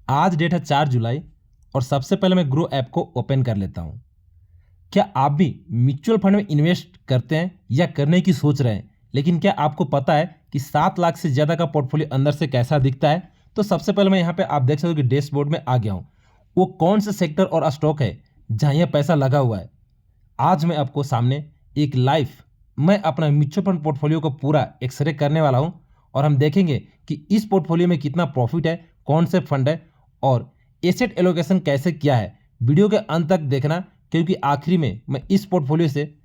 आज डेट है 4 जुलाई और सबसे पहले मैं ग्रो ऐप को ओपन कर लेता हूँ। क्या आप भी म्यूचुअल फंड में इन्वेस्ट करते हैं या करने की सोच रहे हैं, लेकिन क्या आपको पता है कि 7 लाख से ज़्यादा का पोर्टफोलियो अंदर से कैसा दिखता है? तो सबसे पहले मैं यहाँ पे आप देख सकते हो कि डैशबोर्ड में आ गया हूँ। वो कौन सा सेक्टर और स्टॉक है जहाँ यह पैसा लगा हुआ है। आज मैं आपको सामने एक लाइव मैं अपना म्यूचुअल फंड पोर्टफोलियो को पूरा एक्सरे करने वाला हूं और हम देखेंगे कि इस पोर्टफोलियो में कितना प्रॉफिट है, कौन से फंड है और एसेट एलोकेशन कैसे किया है। वीडियो के अंत तक देखना, क्योंकि आखिरी में मैं इस पोर्टफोलियो से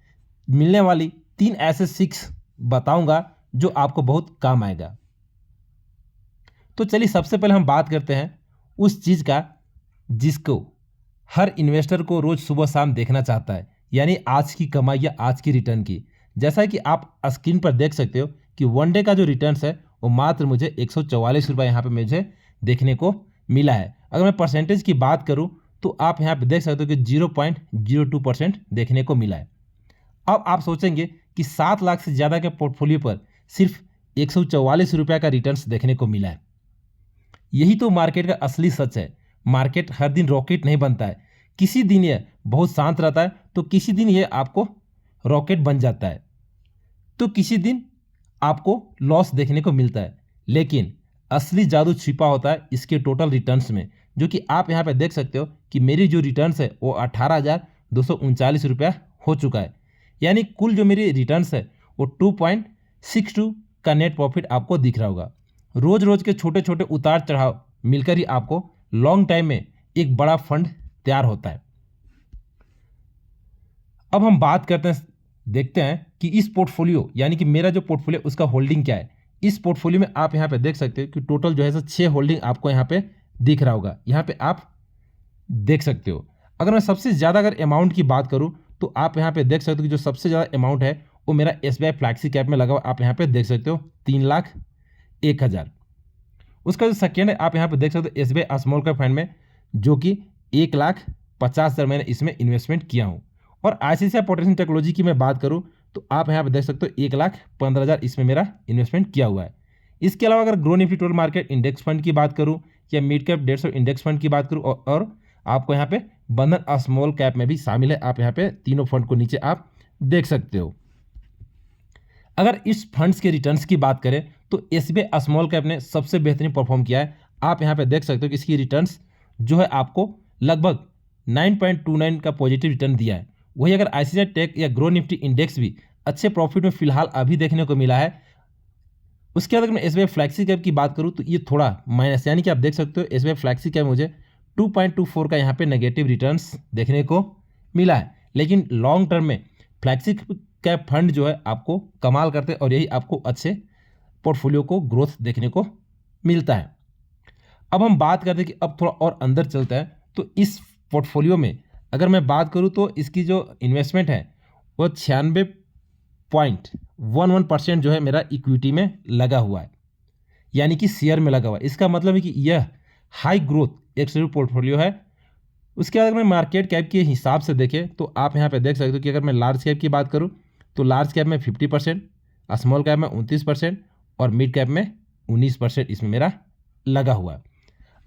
मिलने वाली 3 ऐसे सिक्स बताऊंगा जो आपको बहुत काम आएगा। तो चलिए सबसे पहले हम बात करते हैं उस चीज़ का जिसको हर इन्वेस्टर को रोज सुबह शाम देखना चाहता है, यानी आज की कमाई या आज की रिटर्न की। जैसा कि आप स्क्रीन पर देख सकते हो कि वन डे का जो रिटर्न्स है वो मात्र मुझे 144 रुपये यहाँ पे मुझे देखने को मिला है। अगर मैं परसेंटेज की बात करूँ तो आप यहाँ पे देख सकते हो कि 0.02% देखने को मिला है। अब आप सोचेंगे कि 7 लाख से ज़्यादा के पोर्टफोलियो पर सिर्फ 144 रुपये का रिटर्न्स देखने को मिला है। यही तो मार्केट का असली सच है। मार्केट हर दिन रॉकेट नहीं बनता है। किसी दिन यह बहुत शांत रहता है तो किसी दिन यह आपको रॉकेट बन जाता है, तो किसी दिन आपको लॉस देखने को मिलता है। लेकिन असली जादू छिपा होता है इसके टोटल रिटर्न्स में, जो कि आप यहाँ पे देख सकते हो कि मेरी जो रिटर्न्स है वो 18,239 रुपया हो चुका है। यानी कुल जो मेरी रिटर्न्स है वो 2.62 का नेट प्रॉफिट आपको दिख रहा होगा। रोज रोज के छोटे छोटे उतार चढ़ाव मिलकर ही आपको लॉन्ग टाइम में एक बड़ा फंड तैयार होता है। अब हम बात करते हैं, देखते हैं कि इस पोर्टफोलियो यानी कि मेरा जो पोर्टफोलियो उसका होल्डिंग क्या है। इस पोर्टफोलियो में आप यहाँ पे देख सकते हो कि टोटल जो है 6 होल्डिंग आपको यहाँ पे दिख रहा होगा। यहाँ पे आप देख सकते हो। अगर मैं सबसे ज़्यादा अगर अमाउंट की बात करूँ तो आप यहाँ पे देख सकते हो कि जो सबसे ज़्यादा अमाउंट है वो मेरा SBI फ्लैक्सी कैप में लगा हुआ, आप यहाँ पे देख सकते हो 3,01,000। उसका जो सेकेंड है आप यहाँ पे देख सकते हो SBI स्मॉल कैप फंड में, जो कि 1,50,000 मैंने इसमें इन्वेस्टमेंट किया हूँ। और ICICI पोटेंशियल टेक्नोलॉजी की मैं बात करूँ तो आप यहाँ पे देख सकते हो 1,15,000 इसमें मेरा इन्वेस्टमेंट किया हुआ है। इसके अलावा अगर grow Nifty total market index fund की बात करूँ या मिड कैप 150 इंडेक्स फंड की बात करूँ और आपको यहाँ पे बंधन स्मॉल कैप में भी शामिल है, आप यहाँ पे तीनों फंड को नीचे आप देख सकते हो। अगर इस फंड्स के रिटर्न्स की बात करें तो SBI स्मॉल कैप ने सबसे बेहतरीन परफॉर्म किया है। आप यहाँ पे देख सकते हो कि इसकी रिटर्न्स जो है आपको लगभग 9.29 का पॉजिटिव रिटर्न दिया है। वही अगर ICICI टेक या ग्रो निफ्टी इंडेक्स भी अच्छे प्रॉफिट में फिलहाल अभी देखने को मिला है। उसके बाद अगर मैं SBI फ्लैक्सी कैप की बात करूँ तो ये थोड़ा माइनस, यानी कि आप देख सकते हो SBI फ्लैक्सी कैप मुझे 2.24 का यहाँ पे नेगेटिव रिटर्न्स देखने को मिला है। लेकिन लॉन्ग टर्म में फ्लैक्सी कैप फंड जो है आपको कमाल करते हैं और यही आपको अच्छे पोर्टफोलियो को ग्रोथ देखने को मिलता है। अब हम बात करते हैं कि अब थोड़ा और अंदर चलता है तो इस पोर्टफोलियो में अगर मैं बात करूं तो इसकी जो इन्वेस्टमेंट है वो 96.11% जो है मेरा इक्विटी में लगा हुआ है, यानी कि शेयर में लगा हुआ है। इसका मतलब है कि यह हाई ग्रोथ एक पोर्टफोलियो है। उसके बाद अगर मैं मार्केट कैप के हिसाब से देखें तो आप यहाँ पे देख सकते हो कि अगर मैं लार्ज कैप की बात करूँ तो लार्ज कैप में 50%, स्मॉल कैप में 29% और मिड कैप में 19% इसमें मेरा लगा हुआ है।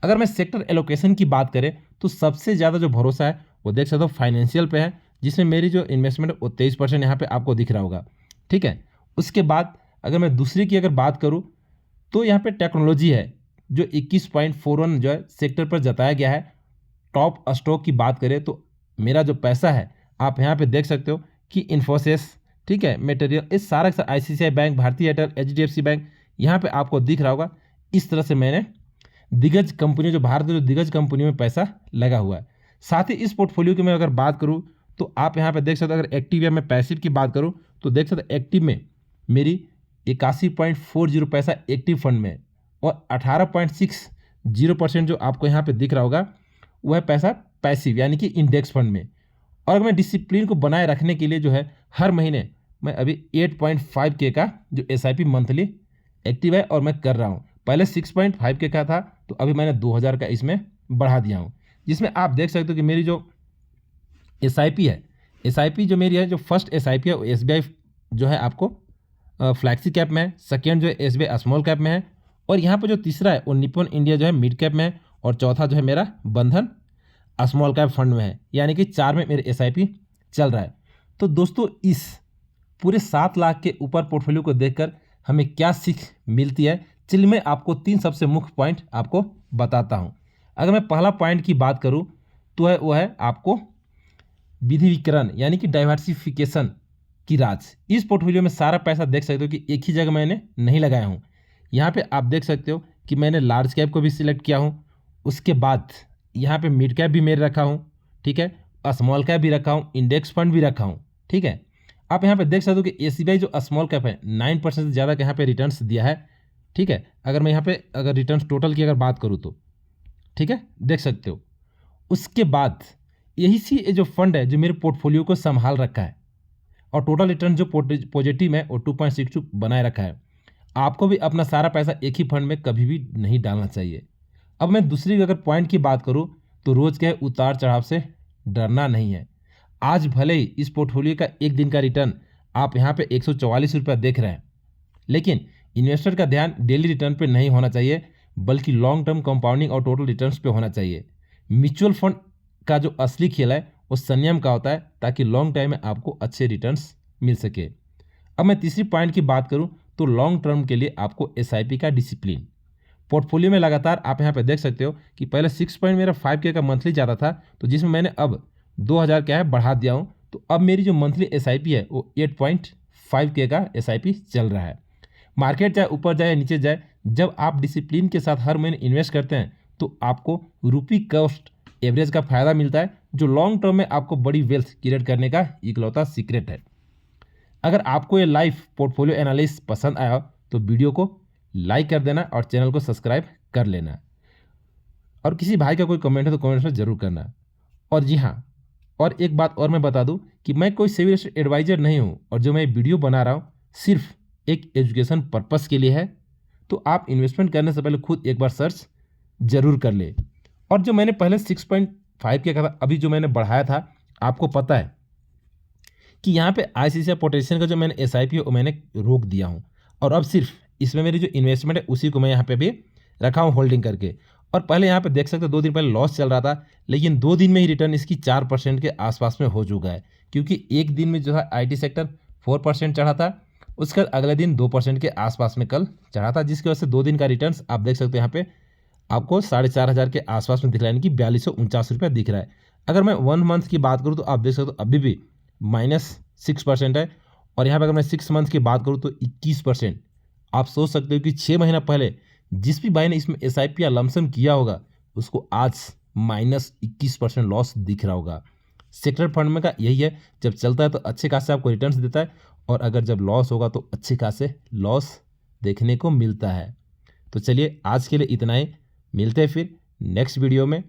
अगर मैं सेक्टर एलोकेशन की बात करें तो सबसे ज़्यादा जो भरोसा है वो देख सकते हो फाइनेंशियल पे है, जिसमें मेरी जो इन्वेस्टमेंट है वो 23% यहाँ पे आपको दिख रहा होगा। ठीक है। उसके बाद अगर मैं दूसरी की अगर बात करूँ तो यहाँ पे टेक्नोलॉजी है जो 21.41 जो है सेक्टर पर जताया गया है। टॉप स्टॉक की बात करें तो मेरा जो पैसा है आप यहाँ पे देख सकते हो कि इन्फोसिस, ठीक है, मटेरियल, इस सारा ICICI बैंक, भारतीय एयरटेल, HDFC बैंक यहाँ पे आपको दिख रहा होगा। इस तरह से मैंने दिग्गज कंपनी, जो भारत की जो दिग्गज कंपनियों में पैसा लगा हुआ है। साथ ही इस पोर्टफोलियो की मैं अगर बात करूँ तो आप यहाँ पे देख सकते हो, अगर एक्टिव या मैं पैसिव की बात करूँ तो देख सकते हो एक्टिव में मेरी 81.40 पैसा एक्टिव फंड में और 18.60% जो आपको यहाँ पे दिख रहा होगा वह पैसा पैसिव यानी कि इंडेक्स फंड में। और अगर मैं डिसिप्लिन को बनाए रखने के लिए जो है हर महीने मैं अभी 8.5K का जो SIP मंथली एक्टिव है और मैं कर रहा हूँ। पहले 6.5K का था तो अभी मैंने 2,000 का इसमें बढ़ा दिया हूँ, जिसमें आप देख सकते हो कि मेरी जो SIP है, SIP जो मेरी है, जो फर्स्ट SIP है वो SBI जो है आपको फ्लैक्सी कैप में है, सेकेंड जो है SBI स्मॉल कैप में है और यहाँ पर जो तीसरा है वो निप्पॉन इंडिया जो है मिड कैप में है और चौथा जो है मेरा बंधन स्मॉल कैप फंड में है, यानी कि 4 में मेरे SIP चल रहा है। तो दोस्तों इस पूरे 7 लाख के ऊपर पोर्टफोलियो को देखकर हमें क्या सीख मिलती है, चलिए मैं आपको 3 सबसे मुख्य पॉइंट आपको बताता हूं। अगर मैं पहला पॉइंट की बात करूं तो वो है आपको विविधीकरण यानी कि डाइवर्सिफिकेशन की राज। इस पोर्टफोलियो में सारा पैसा देख सकते हो कि एक ही जगह मैंने नहीं लगाया हूँ। यहाँ पे आप देख सकते हो कि मैंने लार्ज कैप को भी सिलेक्ट किया हूँ, उसके बाद यहाँ पे मिड कैप भी मेरे रखा हूँ, ठीक है, स्मॉल कैप भी रखा हूँ, इंडेक्स फंड भी रखा हूँ, ठीक है। आप यहाँ पे देख सकते हो कि SBI जो स्मॉल कैप है 9% से ज़्यादा का यहाँ पे रिटर्न्स दिया है, ठीक है। अगर मैं यहाँ पे अगर रिटर्न्स टोटल की अगर बात करूँ तो ठीक है, देख सकते हो। उसके बाद यही सी जो फंड है जो मेरे पोर्टफोलियो को संभाल रखा है और टोटल रिटर्न जो पॉजिटिव है वो 2.62 बनाए रखा है। आपको भी अपना सारा पैसा एक ही फंड में कभी भी नहीं डालना चाहिए। अब मैं दूसरी अगर पॉइंट की बात करूं तो रोज़ के उतार चढ़ाव से डरना नहीं है। आज भले ही इस पोर्टफोलियो का एक दिन का रिटर्न आप यहाँ पे 144 रुपया देख रहे हैं, लेकिन इन्वेस्टर का ध्यान डेली रिटर्न पे नहीं होना चाहिए, बल्कि लॉन्ग टर्म कंपाउंडिंग और टोटल रिटर्न्स पे होना चाहिए। म्यूचुअल फंड का जो असली खेल है वो संयम का होता है, ताकि लॉन्ग टाइम में आपको अच्छे रिटर्न्स मिल सके। अब मैं तीसरी पॉइंट की बात करूं तो लॉन्ग टर्म के लिए आपको SIP का डिसिप्लिन। पोर्टफोलियो में लगातार आप यहाँ पे देख सकते हो कि पहले 6 पॉइंट मेरा 5K का मंथली जाता था, तो जिसमें मैंने अब 2000 क्या है बढ़ा दिया हूँ, तो अब मेरी जो मंथली SIP है वो 8.5K का SIP चल रहा है। मार्केट चाहे ऊपर जाए नीचे जाए, जब आप डिसिप्लिन के साथ हर महीने इन्वेस्ट करते हैं तो आपको रुपी कॉस्ट एवरेज का फायदा मिलता है, जो लॉन्ग टर्म में आपको बड़ी वेल्थ क्रिएट करने का इकलौता सीक्रेट है। अगर आपको ये लाइव पोर्टफोलियो एनालिसिस पसंद आया तो वीडियो को लाइक कर देना और चैनल को सब्सक्राइब कर लेना, और किसी भाई का कोई कमेंट है तो कमेंट में जरूर करना। और जी हाँ, और एक बात और मैं बता दूं कि मैं कोई सिविल एडवाइजर नहीं हूं, और जो मैं वीडियो बना रहा हूं सिर्फ एक एजुकेशन पर्पस के लिए है। तो आप इन्वेस्टमेंट करने से पहले खुद एक बार सर्च जरूर कर ले। और जो मैंने पहले 6.5 किया था, अभी जो मैंने बढ़ाया था, आपको पता है कि यहाँ पे ICICI पोटेंशियल का जो मैंने SIP है वो मैंने रोक दिया हूँ, और अब सिर्फ इसमें मेरी जो इन्वेस्टमेंट है उसी को मैं यहाँ पे भी रखा हूँ होल्डिंग करके। और पहले यहाँ पे देख सकते हो 2 दिन पहले लॉस चल रहा था, लेकिन 2 दिन में ही रिटर्न इसकी 4% के आसपास में हो चुका है, क्योंकि एक दिन में जो है IT सेक्टर 4% चढ़ा था, उसके अगले दिन 2% के आसपास में कल चढ़ा था, जिसकी वजह से 2 दिन का रिटर्न आप देख सकते हो यहाँ पे आपको 4,500 के आसपास में दिख रहा है, यानी कि 4249 रुपया दिख रहा है। अगर मैं 1 मंथ की बात करूँ तो आप देख सकते हो अभी भी -6% है, और यहाँ पर अगर मैं 6 मंथ की बात करूँ तो 21%। आप सोच सकते हो कि 6 महीना पहले जिस भी भाई ने इसमें SIP या लमसम किया होगा उसको आज -21% लॉस दिख रहा होगा। सेक्टर फंड में का यही है, जब चलता है तो अच्छे खासे आपको रिटर्न्स देता है, और अगर जब लॉस होगा तो अच्छे खासे लॉस देखने को मिलता है। तो चलिए आज के लिए इतना ही, मिलते हैं फिर नेक्स्ट वीडियो में।